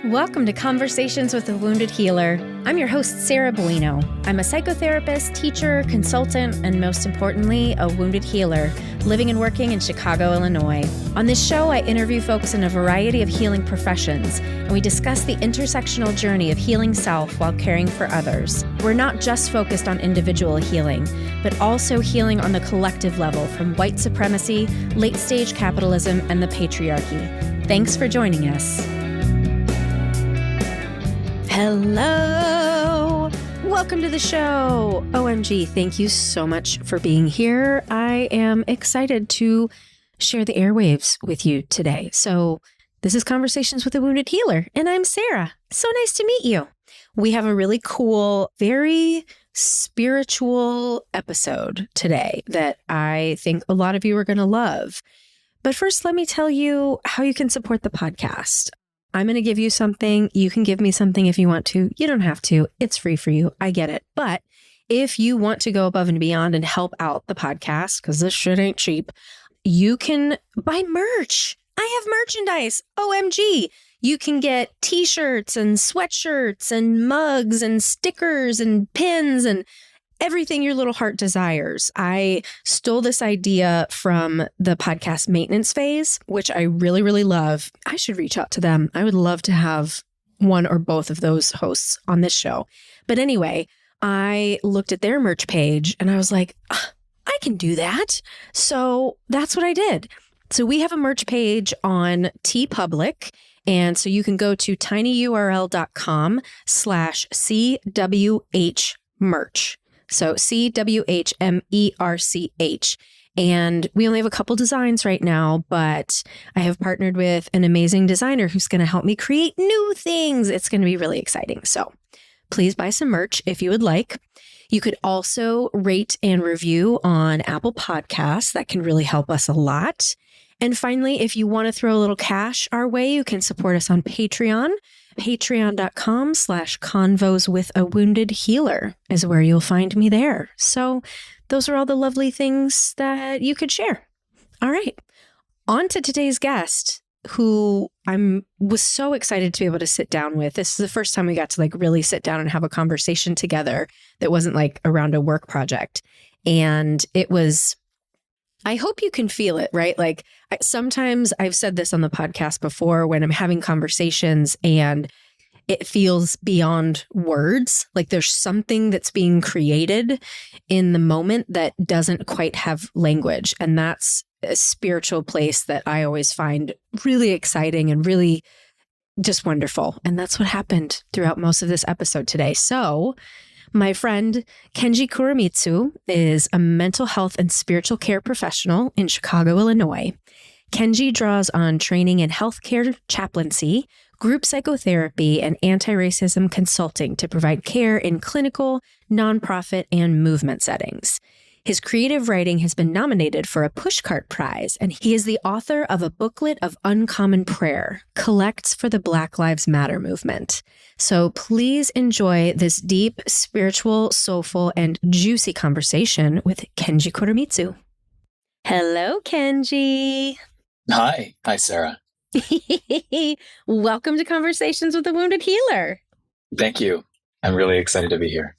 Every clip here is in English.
Welcome to Conversations with a Wounded Healer. I'm your host, Sarah Bueno. I'm a psychotherapist, teacher, consultant, and most importantly, a wounded healer, living and working in Chicago, Illinois. On this show, I interview folks in a variety of healing professions, and we discuss the intersectional journey of healing self while caring for others. We're not just focused on individual healing, but also healing on the collective level from white supremacy, late-stage capitalism, and the patriarchy. Thanks for joining us. Hello! Welcome to the show! OMG, thank you so much for being here. I am excited to share the airwaves with you today. So this is Conversations with a Wounded Healer, and I'm Sarah. So nice to meet you. We have a really cool, very spiritual episode today that I think a lot of you are going to love. But first, let me tell you how you can support the podcast. I'm going to give you something. You can give me something if you want to. You don't have to. It's free for you. I get it. But if you want to go above and beyond and help out the podcast, because this shit ain't cheap, you can buy merch. I have merchandise. OMG. You can get t-shirts and sweatshirts and mugs and stickers and pins and everything your little heart desires. I stole this idea from the podcast maintenance phase, which I really, really love. I should reach out to them. I would love to have one or both of those hosts on this show. But anyway, I looked at their merch page and I was like, I can do that. So that's what I did. So we have a merch page on TeePublic. And so you can go to tinyurl.com/CWH merch. So CWHMERCH. And we only have a couple designs right now, but I have partnered with an amazing designer who's going to help me create new things. It's going to be really exciting. So please buy some merch if you would like. You could also rate and review on Apple Podcasts. That can really help us a lot. And finally, if you want to throw a little cash our way, you can support us on Patreon. Patreon.com/convos with a wounded healer is where you'll find me there. So those are all the lovely things that you could share. All right. On to today's guest, who was so excited to be able to sit down with. This is the first time we got to really sit down and have a conversation together that wasn't around a work project. And it was, I hope you can feel it, right? Sometimes I've said this on the podcast before when I'm having conversations and it feels beyond words, like there's something that's being created in the moment that doesn't quite have language. And that's a spiritual place that I always find really exciting and really just wonderful. And that's what happened throughout most of this episode today. So my friend Kenji Kuramitsu is a mental health and spiritual care professional in Chicago, Illinois. Kenji draws on training in healthcare chaplaincy, group psychotherapy, and anti-racism consulting to provide care in clinical, nonprofit, and movement settings. His creative writing has been nominated for a Pushcart Prize, and he is the author of a Booklet of Uncommon Prayer, collects for the Black Lives Matter movement. So please enjoy this deep, spiritual, soulful, and juicy conversation with Kenji Kuramitsu. Hello, Kenji. Hi. Hi, Sarah. Welcome to Conversations with a Wounded Healer. Thank you. I'm really excited to be here.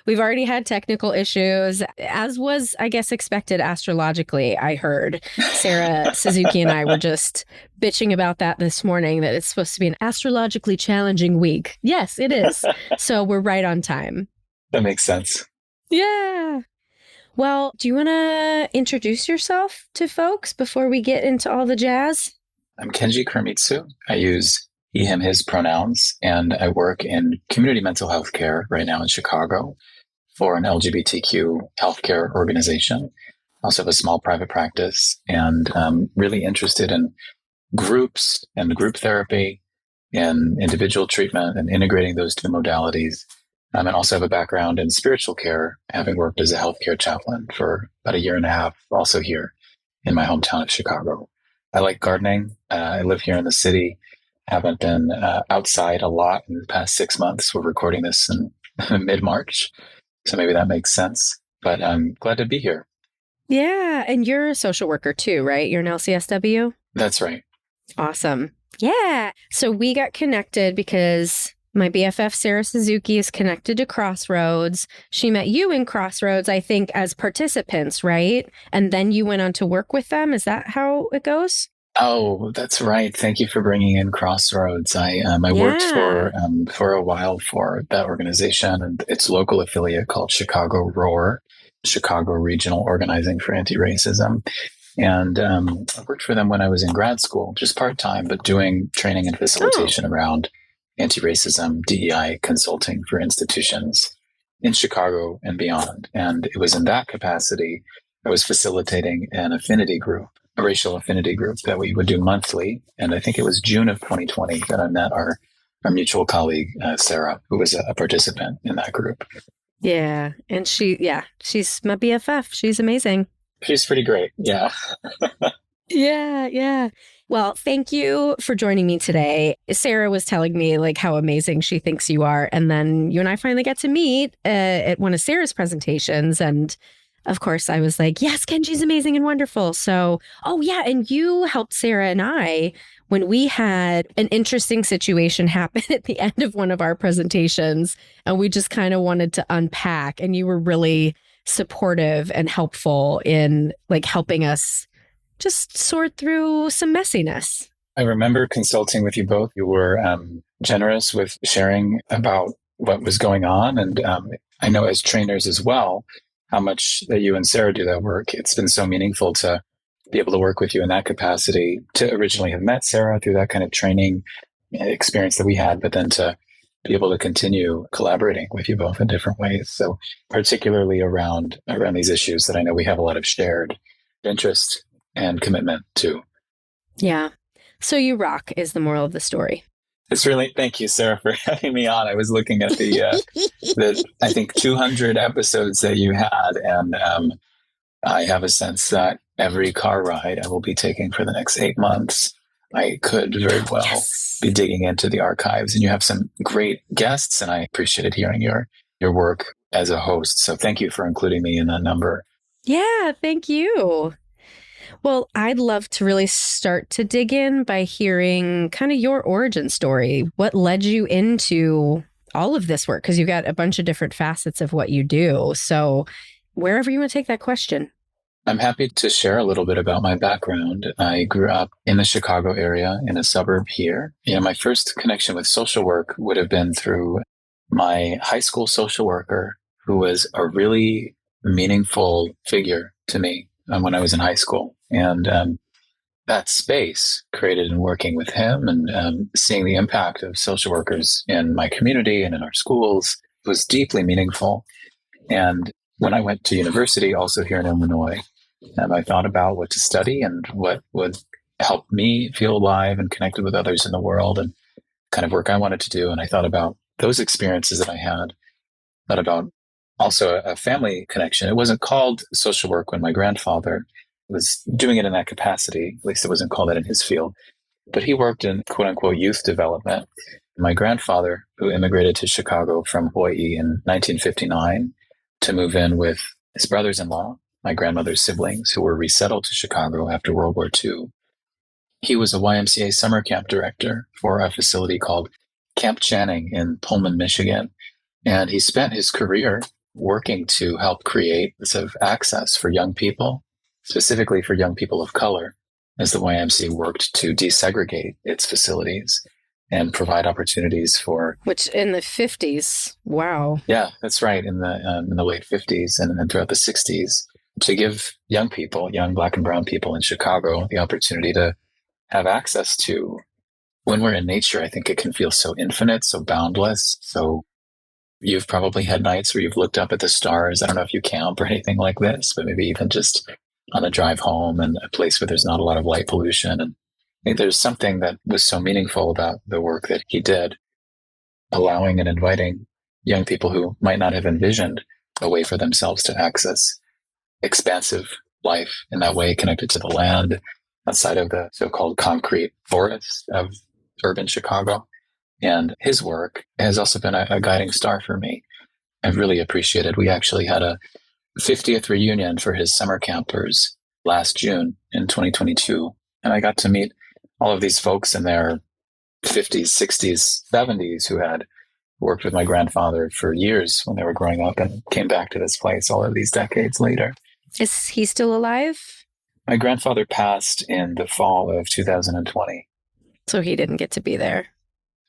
We've already had technical issues, as was, I guess, expected astrologically. I heard Sarah Suzuki and I were just bitching about that this morning, that it's supposed to be an astrologically challenging week. Yes, it is. So we're right on time. That makes sense. Yeah. Well, do you want to introduce yourself to folks before we get into all the jazz? I'm Kenji Kuramitsu. I use he, him, his pronouns, and I work in community mental health care right now in Chicago for an LGBTQ healthcare organization. I also have a small private practice, and I'm really interested in groups and group therapy and individual treatment and integrating those two modalities. And also have a background in spiritual care, having worked as a healthcare chaplain for about a year and a half, also here in my hometown of Chicago. I like gardening. I live here in the city. Haven't been outside a lot in the past 6 months. We're recording this in mid-March, so maybe that makes sense. But I'm glad to be here. Yeah, and you're a social worker too, right? You're an LCSW? That's right. Awesome. Yeah. So we got connected because my BFF, Sarah Suzuki, is connected to Crossroads. She met you in Crossroads, I think, as participants, right? And then you went on to work with them. Is that how it goes? Oh, that's right. Thank you for bringing in Crossroads. I worked Yeah. for a while for that organization and its local affiliate called Chicago Roar, Chicago Regional Organizing for Anti-Racism. And I worked for them when I was in grad school, just part-time, but doing training and Oh, facilitation around anti-racism, DEI consulting for institutions in Chicago and beyond. And it was in that capacity I was facilitating an affinity group, a racial affinity group that we would do monthly. And I think it was June of 2020 that I met our mutual colleague, Sarah, who was a participant in that group. yeah. And she's my BFF. She's amazing. She's pretty great. Yeah. Yeah, yeah. Well, thank you for joining me today. Sarah was telling me like how amazing she thinks you are, and then you and I finally got to meet at one of Sarah's presentations, and of course I was like, "Yes, Kenji's amazing and wonderful." So, oh yeah, and you helped Sarah and I when we had an interesting situation happen at the end of one of our presentations, and we just kind of wanted to unpack, and you were really supportive and helpful in like helping us just sort through some messiness. I remember consulting with you both. You were generous with sharing about what was going on. And I know as trainers as well, how much that you and Sarah do that work. It's been so meaningful to be able to work with you in that capacity, to originally have met Sarah through that kind of training experience that we had, but then to be able to continue collaborating with you both in different ways. So particularly around these issues that I know we have a lot of shared interest and commitment to. Yeah. So you rock is the moral of the story. It's really, thank you, Sarah, for having me on. I was looking at the I think 200 episodes that you had, and I have a sense that every car ride I will be taking for the next 8 months, I could very well be digging into the archives. And you have some great guests, and I appreciated hearing your work as a host. So thank you for including me in that number. Yeah, thank you. Well, I'd love to really start to dig in by hearing kind of your origin story. What led you into all of this work? Because you got a bunch of different facets of what you do. So, wherever you want to take that question. I'm happy to share a little bit about my background. I grew up in the Chicago area in a suburb here. My first connection with social work would have been through my high school social worker, who was a really meaningful figure to me when I was in high school. And that space created in working with him and seeing the impact of social workers in my community and in our schools was deeply meaningful. And when I went to university, also here in Illinois, I thought about what to study and what would help me feel alive and connected with others in the world and kind of work I wanted to do. And I thought about those experiences that I had, thought about also a family connection. It wasn't called social work when my grandfather was doing it in that capacity. At least it wasn't called that in his field. But he worked in quote unquote youth development. My grandfather, who immigrated to Chicago from Hawaii in 1959 to move in with his brothers-in-law, my grandmother's siblings, who were resettled to Chicago after World War II. He was a YMCA summer camp director for a facility called Camp Channing in Pullman, Michigan. And he spent his career working to help create sort of access for young people, specifically for young people of color, as the YMCA worked to desegregate its facilities and provide opportunities for. Which in the 50s, wow. Yeah, that's right. In the late 50s and throughout the 60s, to give young people, young Black and brown people in Chicago, the opportunity to have access to. When we're in nature, I think it can feel so infinite, so boundless. So you've probably had nights where you've looked up at the stars. I don't know if you camp or anything like this, but maybe even just on a drive home and a place where there's not a lot of light pollution. And I think there's something that was so meaningful about the work that he did, allowing and inviting young people who might not have envisioned a way for themselves to access expansive life in that way, connected to the land outside of the so-called concrete forests of urban Chicago. And his work has also been a guiding star for me. I've really appreciated. We actually had a 50th reunion for his summer campers last June in 2022. And I got to meet all of these folks in their 50s, 60s, 70s who had worked with my grandfather for years when they were growing up and came back to this place all of these decades later. Is he still alive? My grandfather passed in the fall of 2020. So he didn't get to be there.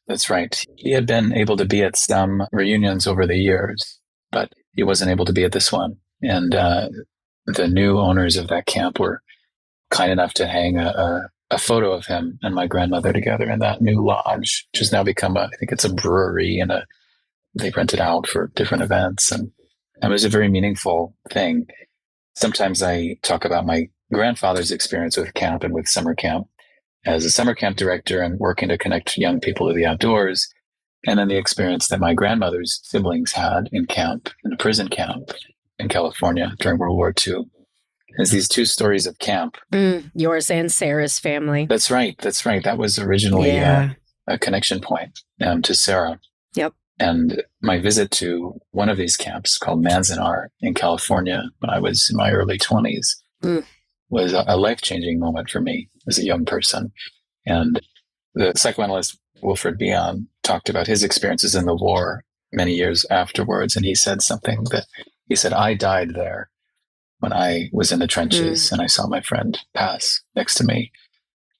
That's right. He had been able to be at some reunions over the years, but he wasn't able to be at this one. And the new owners of that camp were kind enough to hang a photo of him and my grandmother together in that new lodge, which has now become I think it's a brewery, and they rent it out for different events. And it was a very meaningful thing. Sometimes I talk about my grandfather's experience with camp and with summer camp as a summer camp director and working to connect young people to the outdoors. And then the experience that my grandmother's siblings had in camp, in a prison camp in California during World War II. There's these two stories of camp. Yours and Sarah's family. That's right. That's right. That was originally a connection point to Sarah. Yep. And my visit to one of these camps called Manzanar in California when I was in my early 20s was a life-changing moment for me as a young person. And the psychoanalyst Wilfred Bion talked about his experiences in the war many years afterwards. And he said something that he said, I died there when I was in the trenches and I saw my friend pass next to me.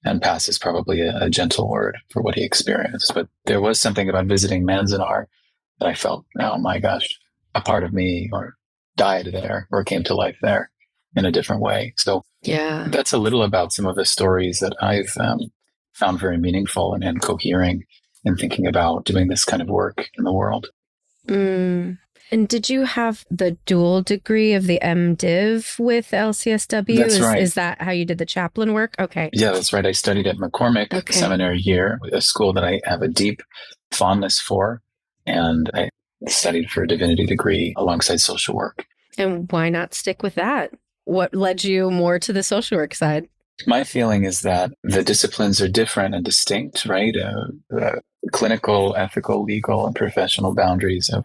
And pass is probably a gentle word for what he experienced. But there was something about visiting Manzanar that I felt, oh my gosh, a part of me or died there or came to life there in a different way. So that's a little about some of the stories that I've found very meaningful and cohering in thinking about doing this kind of work in the world. And did you have the dual degree of the M.Div with LCSW? That's right. Is that how you did the chaplain work? Okay. Yeah, that's right. I studied at McCormick Seminary here, a school that I have a deep fondness for. And I studied for a divinity degree alongside social work. And why not stick with that? What led you more to the social work side? My feeling is that the disciplines are different and distinct, right? Clinical, ethical, legal, and professional boundaries of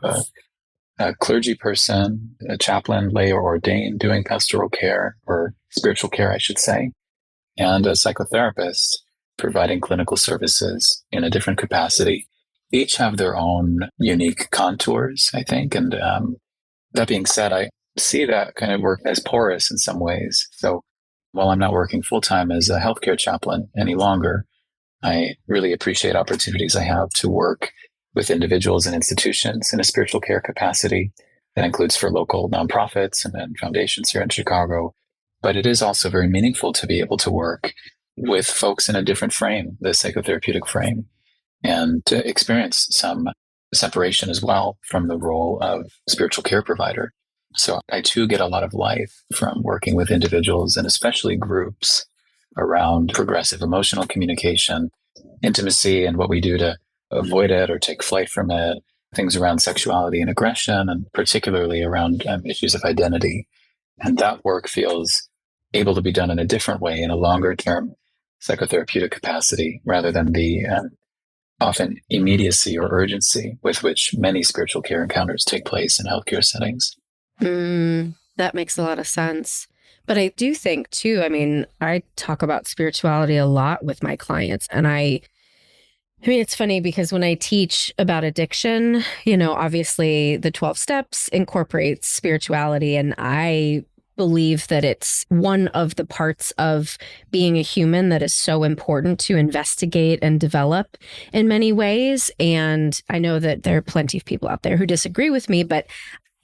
a clergy person, a chaplain, lay or ordained, doing pastoral care or spiritual care, I should say, and a psychotherapist providing clinical services in a different capacity. Each have their own unique contours, I think. And that being said, I see that kind of work as porous in some ways. So while I'm not working full-time as a healthcare chaplain any longer, I really appreciate opportunities I have to work with individuals and institutions in a spiritual care capacity. That includes for local nonprofits and foundations here in Chicago. But it is also very meaningful to be able to work with folks in a different frame, the psychotherapeutic frame, and to experience some separation as well from the role of spiritual care provider. So I too get a lot of life from working with individuals and especially groups around progressive emotional communication, intimacy, and what we do to avoid it or take flight from it, things around sexuality and aggression, and particularly around issues of identity. And that work feels able to be done in a different way, in a longer term psychotherapeutic capacity, rather than the often immediacy or urgency with which many spiritual care encounters take place in healthcare settings. That makes a lot of sense. But I do think too, I mean, I talk about spirituality a lot with my clients, and I mean, it's funny because when I teach about addiction, you know, obviously the 12 steps incorporates spirituality, and I believe that it's one of the parts of being a human that is so important to investigate and develop in many ways. And I know that there are plenty of people out there who disagree with me, but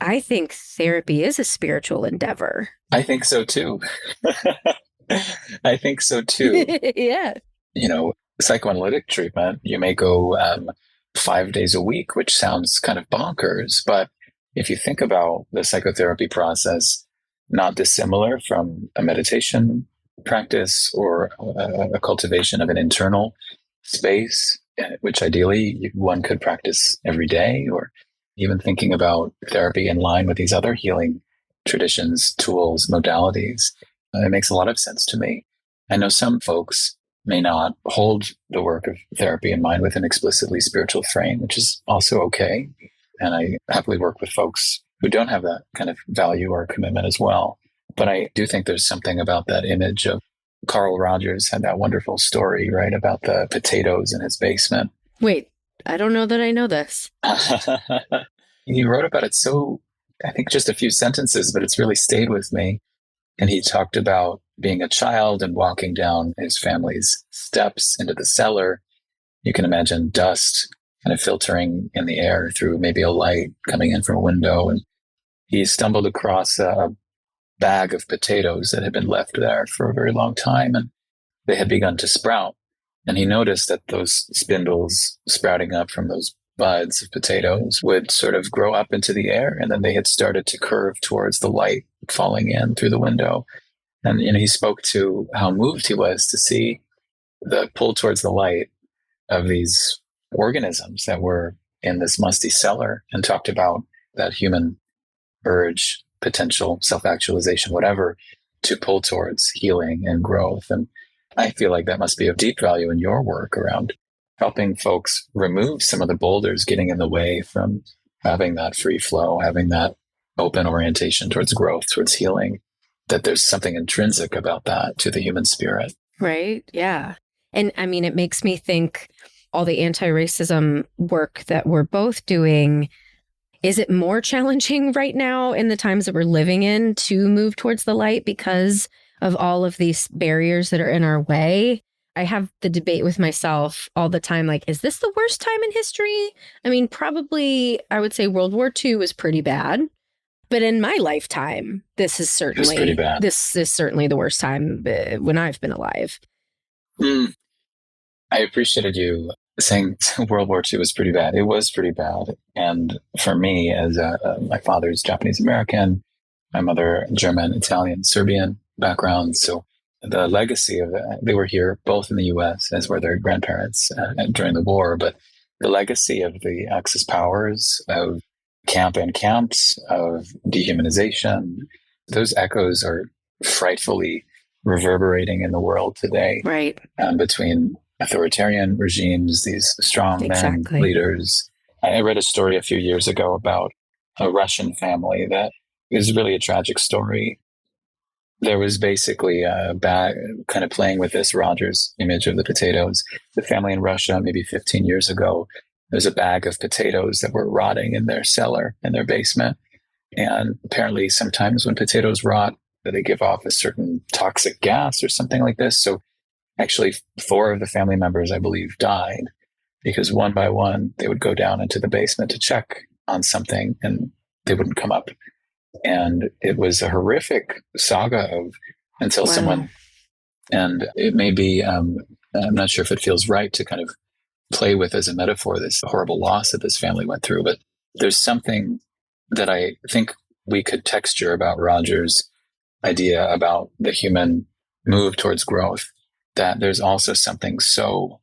I think therapy is a spiritual endeavor. I think so too. I think so too. Yeah. You know, psychoanalytic treatment, you may go 5 days a week, which sounds kind of bonkers. But if you think about the psychotherapy process, not dissimilar from a meditation practice or a cultivation of an internal space, which ideally one could practice every day, or even thinking about therapy in line with these other healing traditions, tools, modalities, it makes a lot of sense to me. I know some folks may not hold the work of therapy in mind with an explicitly spiritual frame, which is also okay. And I happily work with folks who don't have that kind of value or commitment as well. But I do think there's something about that image of Carl Rogers had that wonderful story, right, about the potatoes in his basement. Wait, I don't know that I know this. He wrote about it so, I think just a few sentences, but it's really stayed with me. And he talked about being a child and walking down his family's steps into the cellar. You can imagine dust kind of filtering in the air through maybe a light coming in from a window. And he stumbled across a bag of potatoes that had been left there for a very long time, and they had begun to sprout. And he noticed that those spindles sprouting up from those buds of potatoes would sort of grow up into the air, and then they had started to curve towards the light falling in through the window. And he spoke to how moved he was to see the pull towards the light of these organisms that were in this musty cellar, and talked about that human urge, potential, self-actualization, whatever, to pull towards healing and growth. And I feel like that must be of deep value in your work around helping folks remove some of the boulders getting in the way from having that free flow, having that open orientation towards growth, towards healing, that there's something intrinsic about that to the human spirit. Right. Yeah. And I mean, it makes me think all the anti-racism work that we're both doing, is it more challenging right now in the times that we're living in to move towards the light because of all of these barriers that are in our way? I have the debate with myself all the time, like, is this the worst time in history? I mean, probably I would say World War II was pretty bad. But in my lifetime, this is certainly the worst time when I've been alive. I appreciated you saying World War II was pretty bad. It was pretty bad. And for me, as my father's Japanese American, my mother German, Italian, Serbian background. So the legacy of it, they were here both in the U.S. as were their grandparents during the war. But the legacy of the Axis powers, of camp and camps, of dehumanization, those echoes are frightfully reverberating in the world today. Right. Between authoritarian regimes, these strong men, leaders. I read a story a few years ago about a Russian family that is really a tragic story. There was basically a bag, kind of playing with this Rogers image of the potatoes. The family in Russia, maybe 15 years ago, there's a bag of potatoes that were rotting in their cellar, in their basement. And apparently sometimes when potatoes rot, they give off a certain toxic gas or something like this. So actually 4 of the family members, I believe, died because one by one, they would go down into the basement to check on something and they wouldn't come up. And it was a horrific saga until someone, and it may be, I'm not sure if it feels right to kind of play with as a metaphor this horrible loss that this family went through, but there's something that I think we could texture about Rogers' idea about the human move towards growth, that there's also something so,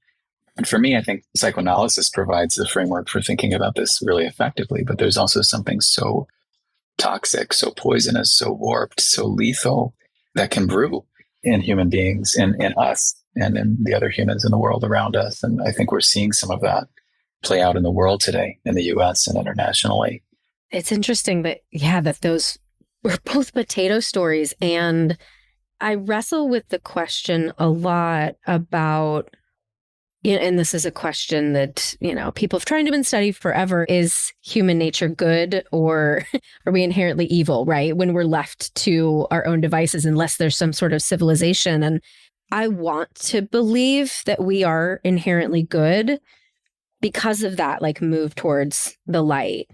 and for me, I think psychoanalysis provides the framework for thinking about this really effectively, but there's also something so toxic, so poisonous, so warped, so lethal that can brew in human beings, in us, and in the other humans in the world around us. And I think we're seeing some of that play out in the world today, in the US and internationally. It's interesting that, that those were both potato stories. And I wrestle with the question a lot about, and this is a question that, people have tried to study forever. Is human nature good, or are we inherently evil, right? When we're left to our own devices, unless there's some sort of civilization. And I want to believe that we are inherently good because of that, like, move towards the light.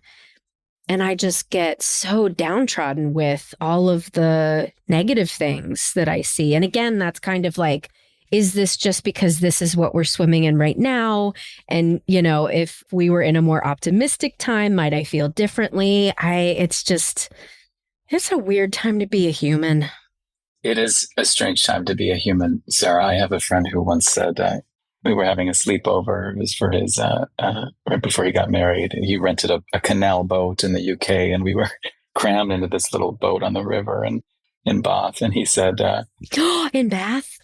And I just get so downtrodden with all of the negative things that I see. And again, that's kind of like, is this just because this is what we're swimming in right now? And, if we were in a more optimistic time, might I feel differently? It's a weird time to be a human. It is a strange time to be a human, Sarah. I have a friend who once said we were having a sleepover. It was for his, right before he got married. He rented a canal boat in the UK, and we were crammed into this little boat on the river and in Bath. And he said, in Bath?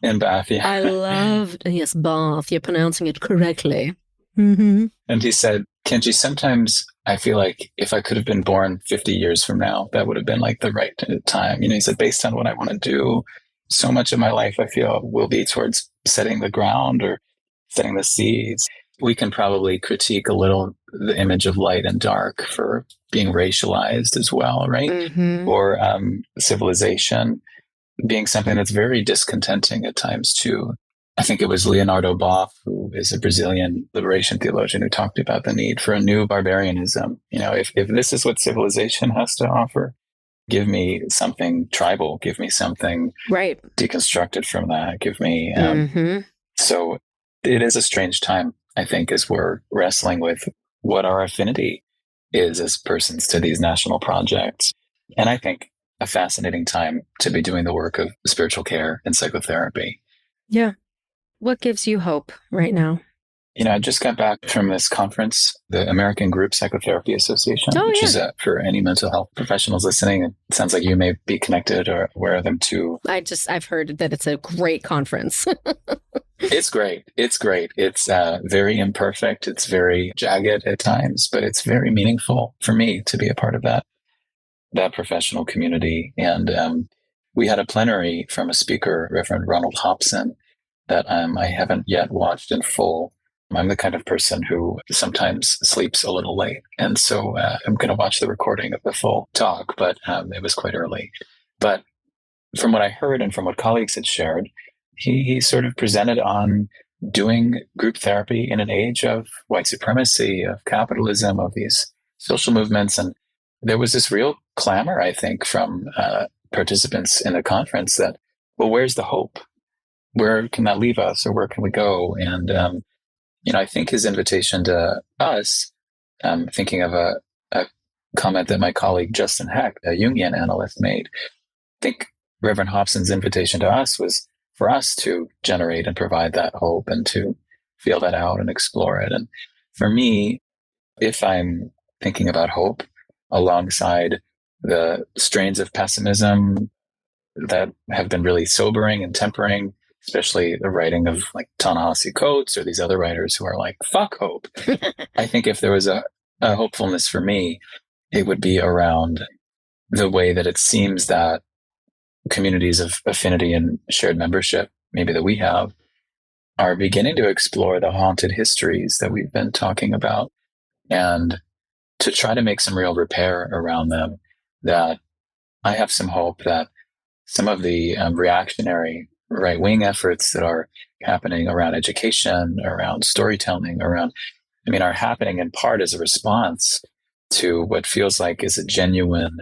In Bath, yeah. I loved, yes, Bath. You're pronouncing it correctly. Mm-hmm. And he said, Kenji, sometimes I feel like if I could have been born 50 years from now, that would have been like the right time. He said, based on what I want to do, so much of my life, I feel, will be towards setting the ground or setting the seeds. We can probably critique a little the image of light and dark for being racialized as well, right? Mm-hmm. Or civilization being something that's very discontenting at times too. I think it was Leonardo Boff, who is a Brazilian liberation theologian, who talked about the need for a new barbarianism. If this is what civilization has to offer, give me something tribal, give me something right deconstructed from that, give me. Mm-hmm. So it is a strange time, I think, as we're wrestling with what our affinity is as persons to these national projects. And I think a fascinating time to be doing the work of spiritual care and psychotherapy. Yeah. What gives you hope right now? I just got back from this conference, the American Group Psychotherapy Association, which is for any mental health professionals listening. It sounds like you may be connected or aware of them too. I've heard that it's a great conference. It's great. It's great. It's very imperfect. It's very jagged at times, but it's very meaningful for me to be a part of that professional community. And we had a plenary from a speaker, Reverend Ronald Hobson, that I haven't yet watched in full. I'm the kind of person who sometimes sleeps a little late. And so I'm going to watch the recording of the full talk, but it was quite early. But from what I heard and from what colleagues had shared, he sort of presented on doing group therapy in an age of white supremacy, of capitalism, of these social movements. And there was this real clamor, I think, from participants in the conference that, well, where's the hope? Where can that leave us, or where can we go? And, I think his invitation to us, thinking of a comment that my colleague Justin Heck, a Jungian analyst, made, I think Reverend Hobson's invitation to us was for us to generate and provide that hope and to feel that out and explore it. And for me, if I'm thinking about hope alongside the strains of pessimism that have been really sobering and tempering, especially the writing of like Ta-Nehisi Coates or these other writers who are like, fuck hope. I think if there was a hopefulness for me, it would be around the way that it seems that communities of affinity and shared membership, maybe that we have, are beginning to explore the haunted histories that we've been talking about and to try to make some real repair around them. That I have some hope that some of the reactionary right-wing efforts that are happening around education, around storytelling, are happening in part as a response to what feels like is a genuine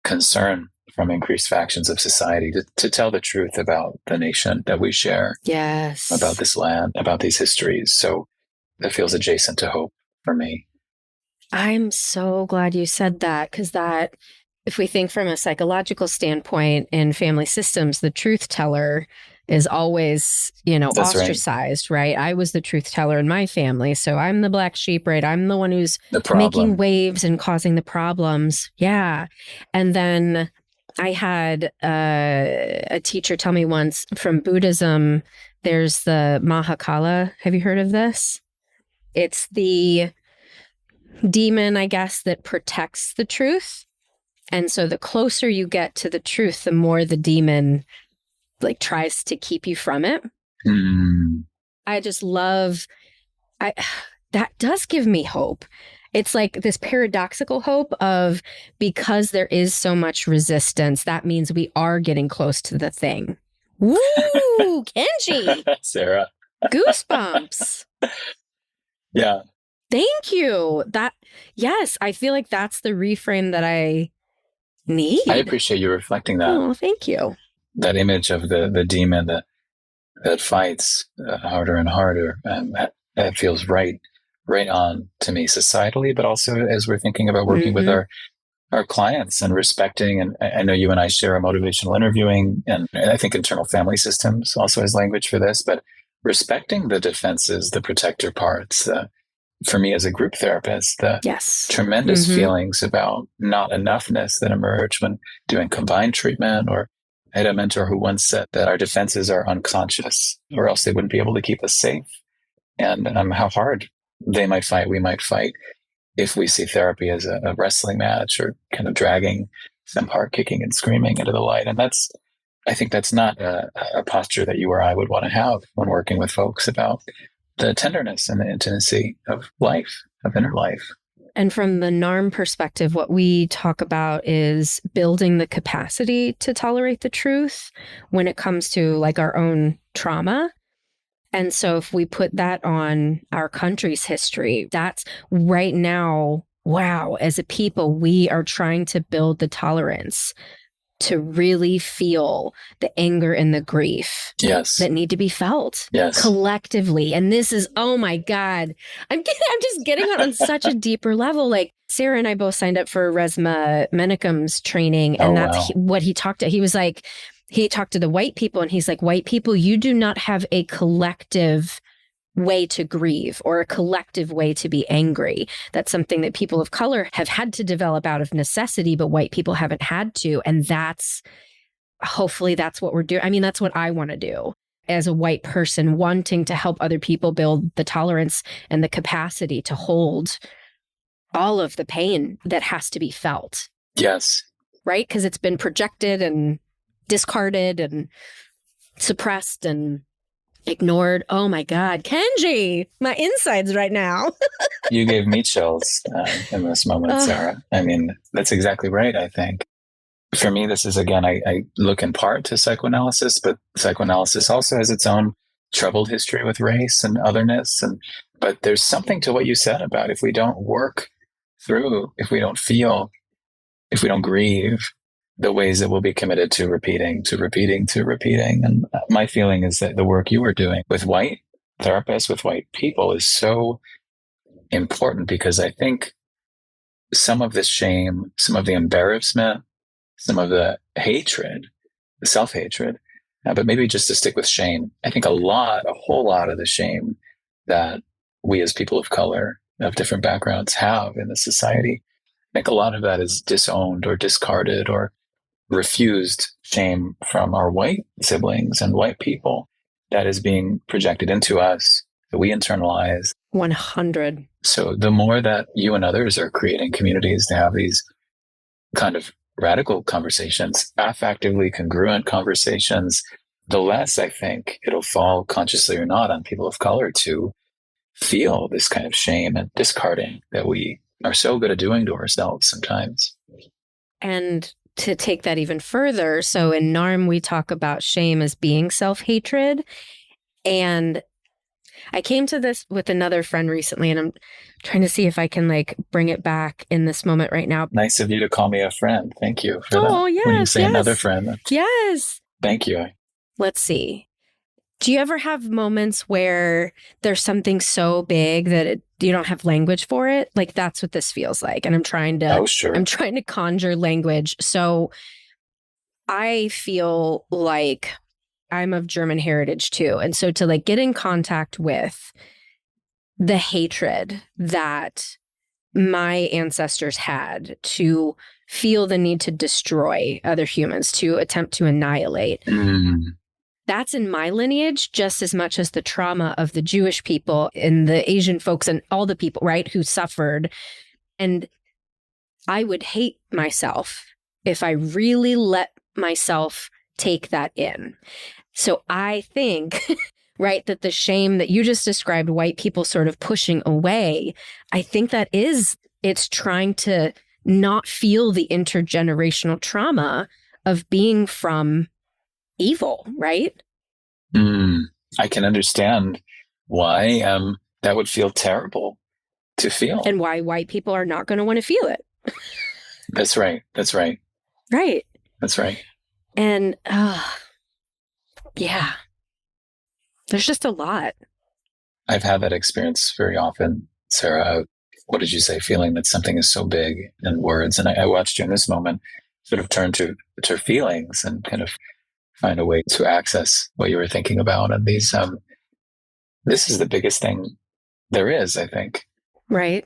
concern from increased factions of society to tell the truth about the nation that we share. Yes. About this land, about these histories. So that feels adjacent to hope for me. I'm so glad you said that, because that, if we think from a psychological standpoint in family systems, the truth teller is always, That's ostracized, right? I was the truth teller in my family. So I'm the black sheep, right? I'm the one who's making waves and causing the problems. Yeah. And then I had a teacher tell me once from Buddhism, there's the Mahakala. Have you heard of this? It's the demon, I guess, that protects the truth. And so the closer you get to the truth, the more the demon tries to keep you from it. I just love, that does give me hope. It's like this paradoxical hope of, because there is so much resistance, that means we are getting close to the thing. Woo, Kenji. Sarah. Goosebumps. Yeah. Thank you. Yes, I feel like that's the reframe that I need. I appreciate you reflecting that. Oh, thank you. That image of the demon that fights harder and harder. That feels right on to me societally, but also as we're thinking about working with our clients and respecting. And I know you and I share a motivational interviewing, and I think internal family systems also has language for this, but respecting the defenses, the protector parts, for me as a group therapist, the tremendous feelings about not enoughness that emerge when doing combined treatment. Or I had a mentor who once said that our defenses are unconscious, or else they wouldn't be able to keep us safe. And how hard they might fight, we might fight, if we see therapy as a wrestling match or kind of dragging some heart kicking and screaming into the light. And that's I think that's not a posture that you or I would want to have when working with folks about the tenderness and the intimacy of life, of inner life. And from the NARM perspective, what we talk about is building the capacity to tolerate the truth when it comes to like our own trauma. And so if we put that on our country's history, that's right now, wow, as a people, we are trying to build the tolerance to really feel the anger and the grief Yes. that need to be felt Yes. collectively. And this is, oh my God, I'm just getting on such a deeper level. Like Sarah and I both signed up for Resmaa Menakem's training. And that's what he talked to. He was like, he talked to the white people and he's like, white people, you do not have a collective way to grieve or a collective way to be angry. That's something that people of color have had to develop out of necessity, but white people haven't had to. And that's, hopefully that's what we're doing. I mean, that's what I want to do as a white person, wanting to help other people build the tolerance and the capacity to hold all of the pain that has to be felt. Yes. Right? Because it's been projected and discarded and suppressed and ignored. Oh my God, Kenji, my insides right now. You gave me chills in this moment, Sarah. I mean, that's exactly right, I think. For me, this is, again, I look in part to psychoanalysis, but psychoanalysis also has its own troubled history with race and otherness. But there's something to what you said about if we don't work through, if we don't feel, if we don't grieve, the ways that we'll be committed to repeating. And my feeling is that the work you were doing with white therapists, with white people is so important because I think some of this shame, some of the embarrassment, some of the hatred, the self-hatred, but maybe just to stick with shame, I think a whole lot of the shame that we as people of color, of different backgrounds have in the society, I think a lot of that is disowned or discarded or refused shame from our white siblings and white people that is being projected into us, that we internalize. 100. So the more that you and others are creating communities to have these kind of radical conversations, affectively congruent conversations, the less I think it'll fall, consciously or not, on people of color to feel this kind of shame and discarding that we are so good at doing to ourselves sometimes. And to take that even further, so in NARM, we talk about shame as being self-hatred. And I came to this with another friend recently, and I'm trying to see if I can like bring it back in this moment right now. Nice of you to call me a friend. Thank you for that. Oh, yes. When you say another friend. Yes. Thank you. Let's see. Do you ever have moments where there's something so big that you don't have language for it? Like that's what this feels like. And I'm trying to conjure language. So I feel like I'm of German heritage too. And so to like get in contact with the hatred that my ancestors had, to feel the need to destroy other humans, to attempt to annihilate. That's in my lineage just as much as the trauma of the Jewish people and the Asian folks and all the people, right, who suffered. And I would hate myself if I really let myself take that in. So I think, right, that the shame that you just described, white people sort of pushing away, I think that it's trying to not feel the intergenerational trauma of being from evil, right? I can understand why that would feel terrible to feel. And why white people are not going to want to feel it. That's right. Right. That's right. And yeah, there's just a lot. I've had that experience very often, Sarah. What did you say? Feeling that something is so big in words. And I watched you in this moment sort of turn to feelings and kind of find a way to access what you were thinking about. And these, this is the biggest thing there is, I think. Right.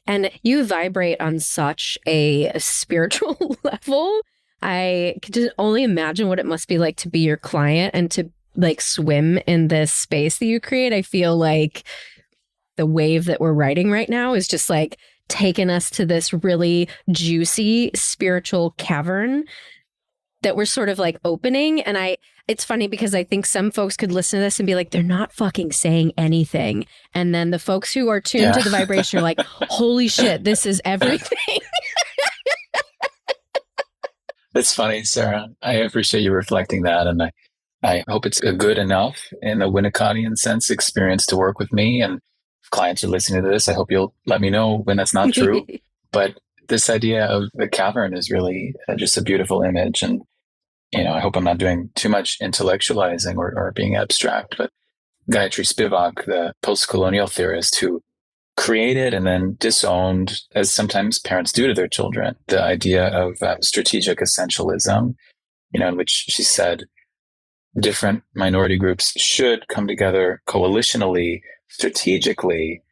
And you vibrate on such a spiritual level. I could just only imagine what it must be like to be your client and to like swim in this space that you create. I feel like the wave that we're riding right now is just like taking us to this really juicy spiritual cavern that we're sort of like opening. And it's funny because I think some folks could listen to this and be like, they're not fucking saying anything. And then the folks who are tuned to the vibration are like, holy shit, this is everything. That's funny, Sarah. I appreciate you reflecting that. And I hope it's a good enough in a Winnicottian sense experience to work with me. And if clients are listening to this, I hope you'll let me know when that's not true. But this idea of the cavern is really just a beautiful image. And, I hope I'm not doing too much intellectualizing or being abstract, but Gayatri Spivak, the post-colonial theorist who created and then disowned, as sometimes parents do to their children, the idea of strategic essentialism, in which she said different minority groups should come together coalitionally, strategically,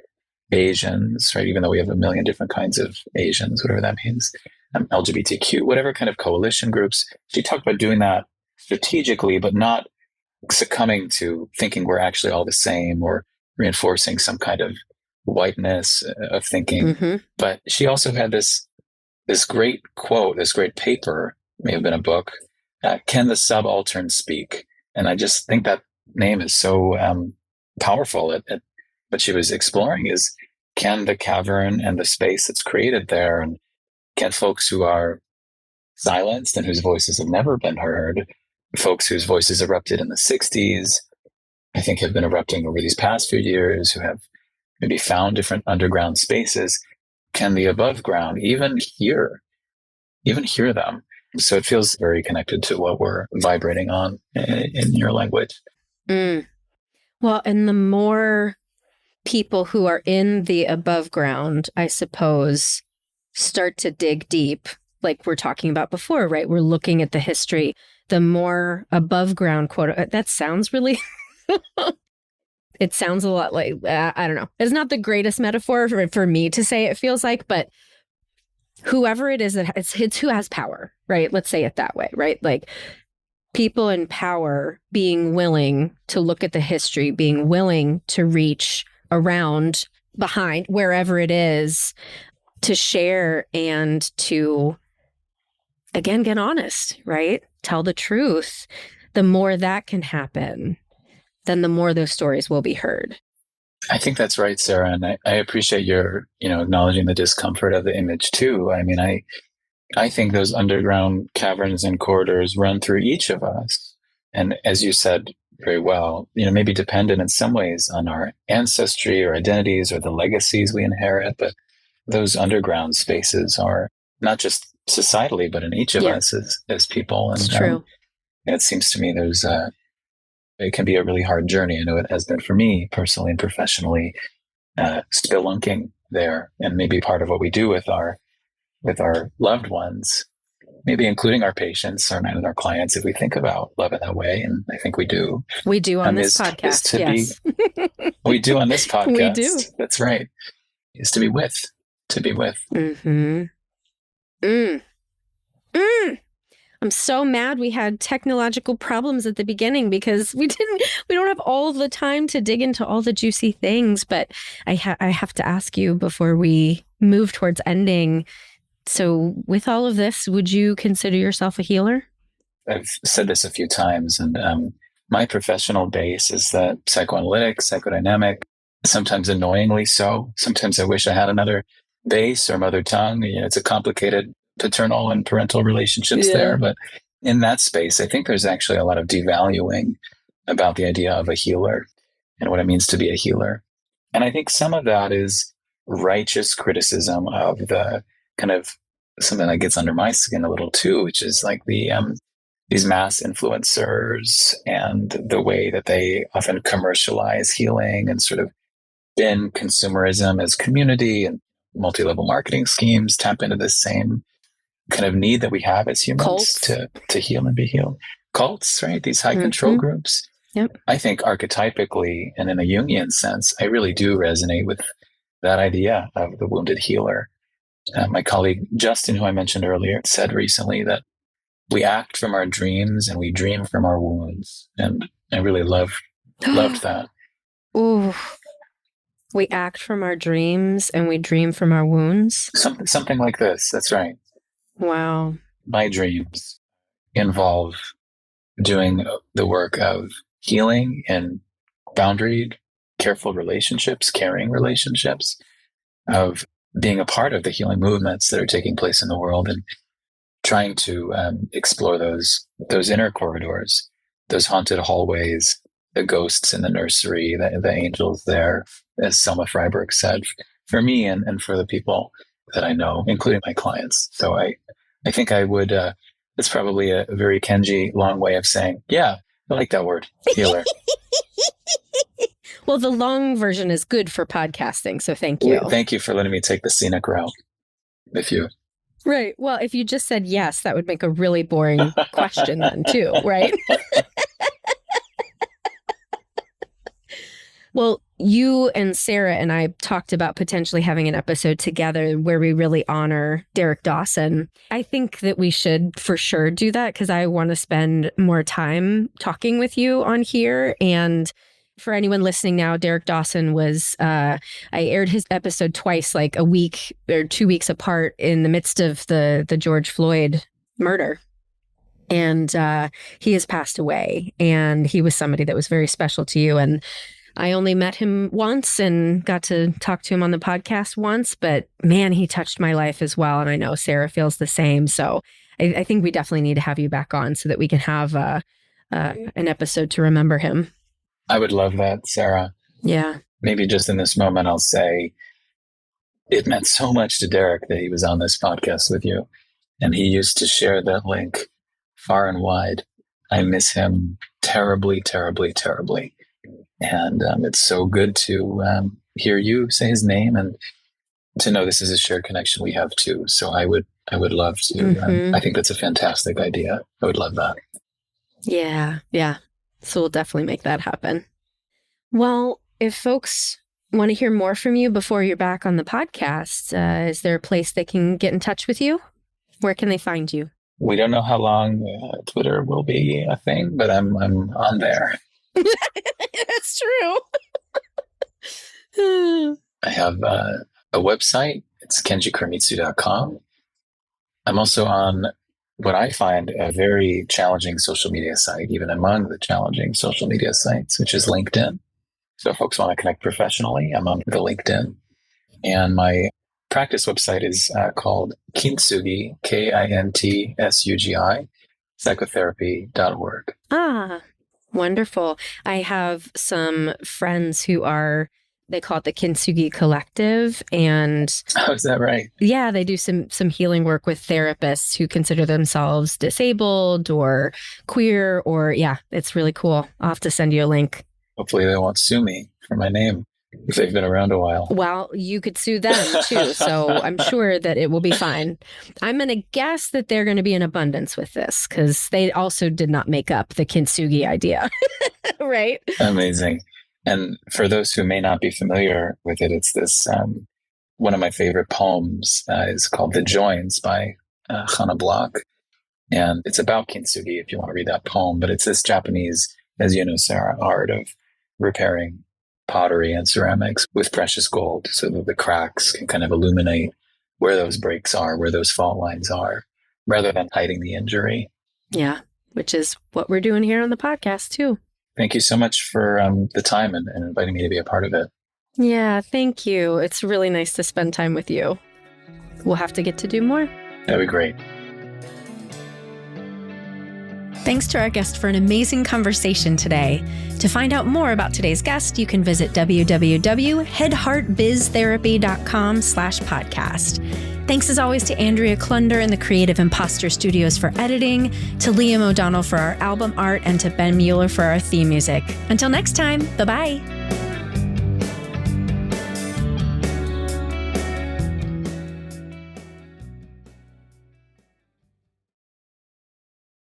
Asians, right? Even though we have a million different kinds of Asians, whatever that means, LGBTQ, whatever kind of coalition groups. She talked about doing that strategically, but not succumbing to thinking we're actually all the same or reinforcing some kind of whiteness of thinking. Mm-hmm. But she also had this great quote, this great paper, may have been a book, Can the Subaltern Speak? And I just think that name is so powerful. What she was exploring is, can the cavern and the space that's created there, and can folks who are silenced and whose voices have never been heard, folks whose voices erupted in the 60s, I think have been erupting over these past few years, who have maybe found different underground spaces, can the above ground even hear them? So it feels very connected to what we're vibrating on in your language. Well, and the more people who are in the above ground, I suppose, start to dig deep, like we're talking about before, right? We're looking at the history. The more above ground quote, that sounds really, it sounds a lot like, I don't know. It's not the greatest metaphor for me to say, it feels like, but whoever it is, it's who has power, right? Let's say it that way, right? Like people in power being willing to look at the history, being willing to reach around, behind, wherever it is, to share and to, again, get honest, right? Tell the truth. The more that can happen, then the more those stories will be heard. I think that's right, Sarah. And I appreciate your, acknowledging the discomfort of the image too. I mean, I think those underground caverns and corridors run through each of us. And as you said very well, maybe dependent in some ways on our ancestry or identities or the legacies we inherit. But those underground spaces are not just societally, but in each of us as people. And it's true. It seems to me it can be a really hard journey. I know it has been for me personally and professionally, spelunking there, and maybe part of what we do with our loved ones, maybe including our patients and our clients, if we think about love in that way. And I think we do. We do on this podcast. Yes. We do on this podcast. We do. That's right. Is to be with. Mm-hmm. I'm so mad we had technological problems at the beginning because we don't have all the time to dig into all the juicy things. But I have to ask you before we move towards ending. So with all of this, would you consider yourself a healer? I've said this a few times, and my professional base is that psychoanalytic, psychodynamic, sometimes annoyingly so. Sometimes I wish I had another base or mother tongue. It's a complicated paternal and parental relationships there. But in that space, I think there's actually a lot of devaluing about the idea of a healer and what it means to be a healer. And I think some of that is righteous criticism of the kind of something that gets under my skin a little too, which is like these mass influencers and the way that they often commercialize healing and sort of bin consumerism as community, and multi-level marketing schemes tap into the same kind of need that we have as humans to heal and be healed. Cults, right? These high control groups. Yep. I think archetypically and in a Jungian sense, I really do resonate with that idea of the wounded healer. My colleague Justin, who I mentioned earlier, said recently that we act from our dreams and we dream from our wounds. And I really loved that. Ooh. We act from our dreams and we dream from our wounds. Something like this. That's right. Wow. My dreams. involve doing the work of healing and boundaried, careful relationships, caring relationships, of being a part of the healing movements that are taking place in the world and trying to explore those inner corridors, those haunted hallways, the ghosts in the nursery, the angels there, as Selma Freiberg said, for me and for the people that I know, including my clients. So I think I would, it's probably a very Kenji long way of saying, yeah, I like that word, healer. Well, the long version is good for podcasting, so thank you. Thank you for letting me take the scenic route with you. Right. Well, if you just said yes, that would make a really boring question then too, right? Well, you and Sarah and I talked about potentially having an episode together where we really honor Derek Dawson. I think that we should for sure do that because I want to spend more time talking with you on here. And for anyone listening now, Derek Dawson was, I aired his episode twice, like a week or 2 weeks apart in the midst of the George Floyd murder. And he has passed away. And he was somebody that was very special to you. And I only met him once and got to talk to him on the podcast once, but man, he touched my life as well. And I know Sarah feels the same. So I think we definitely need to have you back on so that we can have an episode to remember him. I would love that, Sarah. Yeah. Maybe just in this moment, I'll say it meant so much to Derek that he was on this podcast with you. And he used to share that link far and wide. I miss him terribly, terribly, terribly. And it's so good to hear you say his name and to know this is a shared connection we have too. So I would love to. Mm-hmm. I think that's a fantastic idea. I would love that. Yeah. Yeah. So we'll definitely make that happen. Well, if folks want to hear more from you before you're back on the podcast, is there a place they can get in touch with you? Where can they find you? We don't know how long Twitter will be a thing, but I'm on there. That's true. I have a website. It's kenjikuramitsu.com. I'm also on what I find a very challenging social media site, even among the challenging social media sites, which is LinkedIn. So if folks want to connect professionally, I'm on the LinkedIn. And my practice website is called Kintsugi, KINTSUGI, psychotherapy.org. Ah, wonderful. I have some friends who they call it the Kintsugi Collective. And oh, is that right? Yeah, they do some healing work with therapists who consider themselves disabled or queer or, yeah, it's really cool. I'll have to send you a link. Hopefully they won't sue me for my name if they've been around a while. Well, you could sue them too. So I'm sure that it will be fine. I'm going to guess that they're going to be in abundance with this because they also did not make up the Kintsugi idea. Right? Amazing. And for those who may not be familiar with it, it's this, one of my favorite poems is called The Joins by Hannah Block. And it's about Kintsugi if you want to read that poem. But it's this Japanese, as you know, Sarah, art of repairing pottery and ceramics with precious gold so that the cracks can kind of illuminate where those breaks are, where those fault lines are, rather than hiding the injury. Yeah, which is what we're doing here on the podcast too. Thank you so much for the time and inviting me to be a part of it. Yeah, thank you. It's really nice to spend time with you. We'll have to get to do more. That'd be great. Thanks to our guest for an amazing conversation today. To find out more about today's guest, you can visit www.headheartbiztherapy.com/podcast. Thanks as always to Andrea Klunder and the Creative Imposter Studios for editing, to Liam O'Donnell for our album art, and to Ben Mueller for our theme music. Until next time, bye-bye.